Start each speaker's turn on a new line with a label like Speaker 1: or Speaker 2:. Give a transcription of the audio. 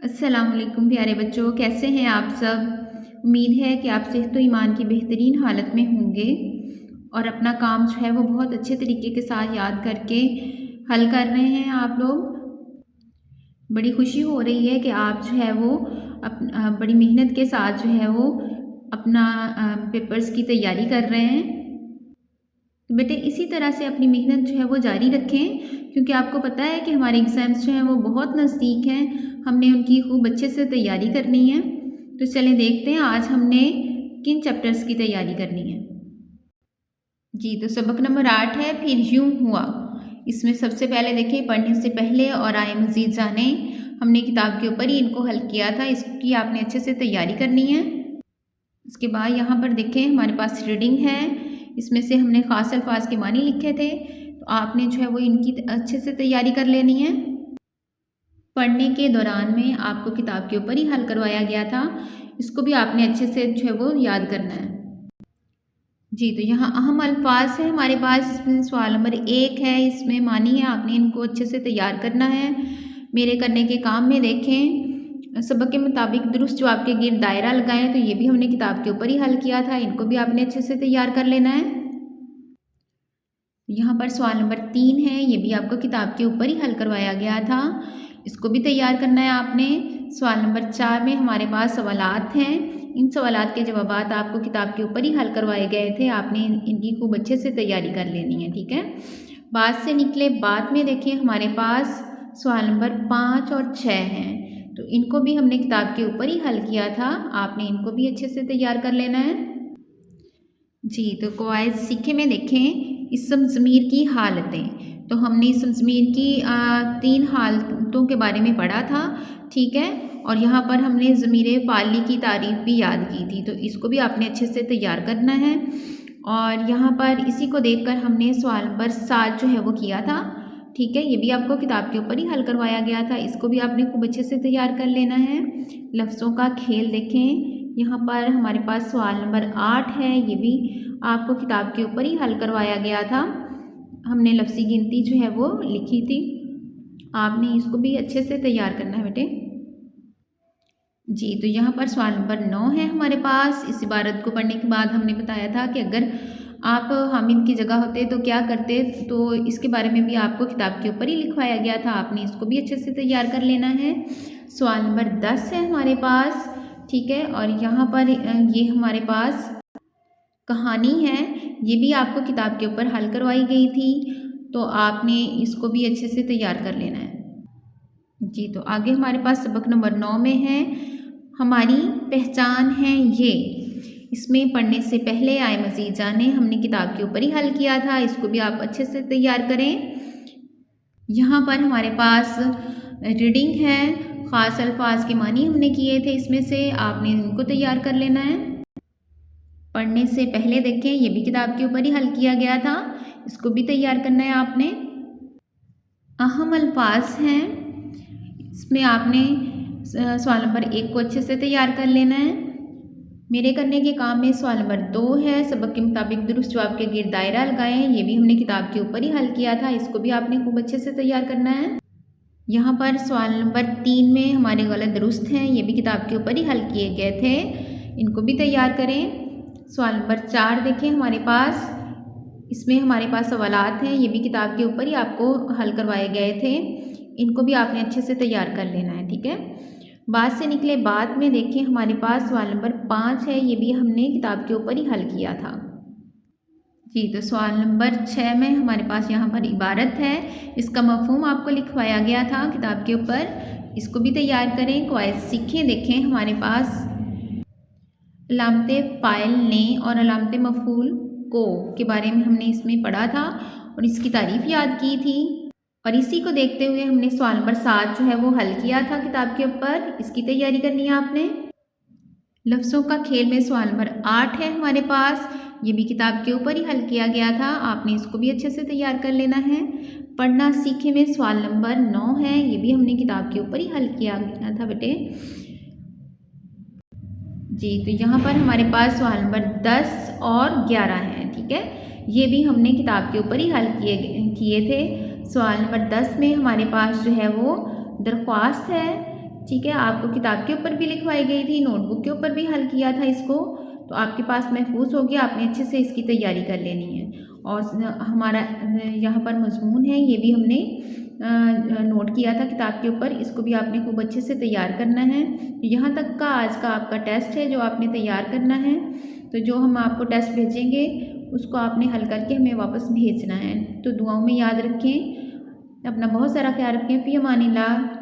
Speaker 1: अस्सलाम वालेकुम प्यारे बच्चों, कैसे हैं आप सब। उम्मीद है कि आप सेहत व ईमान की बेहतरीन हालत में होंगे और अपना काम जो है वो बहुत अच्छे तरीके के साथ याद करके हल कर रहे हैं। आप लोग बड़ी खुशी हो रही है कि आप जो है वो बड़ी मेहनत के साथ जो है वो अपना पेपर्स की तैयारी कर रहे हैं। तो बेटे इसी तरह से अपनी मेहनत जो है वो जारी रखें, क्योंकि आपको पता है कि हमारे एग्ज़ाम्स जो हैं वो बहुत नज़दीक हैं। हमने उनकी खूब अच्छे से तैयारी करनी है। तो चलें देखते हैं आज हमने किन चैप्टर्स की तैयारी करनी है। जी, तो सबक नंबर 8 है फिर यूँ हुआ। इसमें सबसे पहले देखें, पढ़ने से पहले और आए मज़ीद जाने। हमने किताब के ऊपर ही इनको हल किया था, इसकी आपने अच्छे से तैयारी करनी है। उसके बाद यहाँ पर देखें हमारे पास रीडिंग है, इसमें से हमने ख़ास अल्फाज के मानी लिखे थे, तो आपने जो है वो इनकी अच्छे से तैयारी कर लेनी है। पढ़ने के दौरान में आपको किताब के ऊपर ही हल करवाया गया था, इसको भी आपने अच्छे से जो है वो याद करना है। जी, तो यहाँ अहम अल्फाज है हमारे पास, इसमें सवाल नंबर 1 है, इसमें मानी है, आपने इनको अच्छे से तैयार करना है। मेरे करने के काम में देखें, सबक के मुताबिक दुरुस्त जवाब के गिर्द दायरा लगाएं, तो ये भी हमने किताब के ऊपर ही हल किया था, इनको भी आपने अच्छे से तैयार कर लेना है। यहाँ पर सवाल नंबर 3 है, ये भी आपको किताब के ऊपर ही हल करवाया गया था, इसको भी तैयार करना है आपने। सवाल नंबर 4 में हमारे पास सवालात हैं, इन सवालात के जवाबात आपको किताब के ऊपर ही हल करवाए गए थे, आपने इनकी खूब अच्छे से तैयारी कर लेनी है, ठीक है। बाद से निकले बाद में देखें हमारे पास सवाल नंबर 5 और 6 हैं, तो इनको भी हमने किताब के ऊपर ही हल किया था, आपने इनको भी अच्छे से तैयार कर लेना है। जी, तो कवायद सीखे में देखें इस्म ज़मीर की हालतें, तो हमने इस्म ज़मीर की 3 हालतों के बारे में पढ़ा था, ठीक है। और यहाँ पर हमने ज़मीर फ़ाली की तारीफ़ भी याद की थी, तो इसको भी आपने अच्छे से तैयार करना है। और यहाँ पर इसी को देखकर हमने सवाल नंबर 7 जो है वो किया था, ठीक है। ये भी आपको किताब के ऊपर ही हल करवाया गया था, इसको भी आपने खूब अच्छे से तैयार कर लेना है। लफ्ज़ों का खेल देखें, यहाँ पर हमारे पास सवाल नंबर 8 है, ये भी आपको किताब के ऊपर ही हल करवाया गया था, हमने लफ्ज़ी गिनती जो है वो लिखी थी, आपने इसको भी अच्छे से तैयार करना है बेटे। जी, तो यहाँ पर सवाल नंबर 9 है हमारे पास। इस इबारत को पढ़ने के बाद हमने बताया था कि अगर आप हामिद की जगह होते तो क्या करते, तो इसके बारे में भी आपको किताब के ऊपर ही लिखवाया गया था, आपने इसको भी अच्छे से तैयार कर लेना है। सवाल नंबर 10 है हमारे पास, ठीक है। और यहाँ पर ये हमारे पास कहानी है, ये भी आपको किताब के ऊपर हल करवाई गई थी, तो आपने इसको भी अच्छे से तैयार कर लेना है। जी, तो आगे हमारे पास सबक नंबर 9 में है हमारी पहचान है ये। इसमें पढ़ने से पहले आए मज़ीद जाने, हमने किताब के ऊपर ही हल किया था, इसको भी आप अच्छे से तैयार करें। यहाँ पर हमारे पास रीडिंग है, ख़ास अल्फाज के मानी हमने किए थे, इसमें से आपने इनको तैयार कर लेना है। पढ़ने से पहले देखें, ये भी किताब के ऊपर ही हल किया गया था, इसको भी तैयार करना है आपने। अहम अल्फाज हैं, इसमें आपने सवाल नंबर 1 को अच्छे से तैयार कर लेना है। मेरे करने के काम में सवाल नंबर 2 है, सबक के मुताबिक दुरुस्त जवाब के गिर्द दायरा लगाएं, ये भी हमने किताब के ऊपर ही हल किया था, इसको भी आपने खूब अच्छे से तैयार करना है। यहाँ पर सवाल नंबर 3 में हमारे गलत दुरुस्त हैं, ये भी किताब के ऊपर ही हल किए गए थे, इनको भी तैयार करें। सवाल नंबर 4 देखें हमारे पास, इसमें हमारे पास सवालात हैं, ये भी किताब के ऊपर ही आपको हल करवाए गए थे, इनको भी आपने अच्छे से तैयार कर लेना है, ठीक है। बाद से निकले बाद में देखें हमारे पास सवाल नंबर 5 है, ये भी हमने किताब के ऊपर ही हल किया था। जी, तो सवाल नंबर 6 में हमारे पास यहाँ पर इबारत है, इसका मफ़हूम आपको लिखवाया गया था किताब के ऊपर, इसको भी तैयार करें। कवायद सीखें देखें हमारे पास अलामते फ़ाइल ने और अलामते मफ़ूल को के बारे में हमने इसमें पढ़ा था और इसकी तारीफ़ याद की थी, और इसी को देखते हुए हमने सवाल नंबर 7 जो है वो हल किया था किताब के ऊपर, इसकी तैयारी करनी है आपने। लफ्ज़ों का खेल में सवाल नंबर 8 है हमारे पास, ये भी किताब के ऊपर ही हल किया गया था, आपने इसको भी अच्छे से तैयार कर लेना है। पढ़ना सीखे में सवाल नंबर 9 है, ये भी हमने किताब के ऊपर ही हल किया गया था बेटे। जी, तो यहाँ पर हमारे पास सवाल नंबर 10 और 11 हैं, ठीक है, ये भी हमने किताब के ऊपर ही हल किए थे। सवाल नंबर 10 में हमारे पास जो है वो दरख्वास्त है, ठीक है, आपको किताब के ऊपर भी लिखवाई गई थी, नोटबुक के ऊपर भी हल किया था इसको, तो आपके पास महफूज हो गया, आपने अच्छे से इसकी तैयारी कर लेनी है। और हमारा यहाँ पर मज़मून है, ये भी हमने नोट किया था किताब के ऊपर, इसको भी आपने खूब अच्छे से तैयार करना है। तो यहाँ तक का आज का आपका टेस्ट है जो आपने तैयार करना है। तो जो हम आपको टेस्ट भेजेंगे उसको आपने हल करके हमें वापस भेजना है। तो दुआओं में याद रखें, अपना बहुत सारा ख्याल रखें। फ़ी अमानिल्लाह।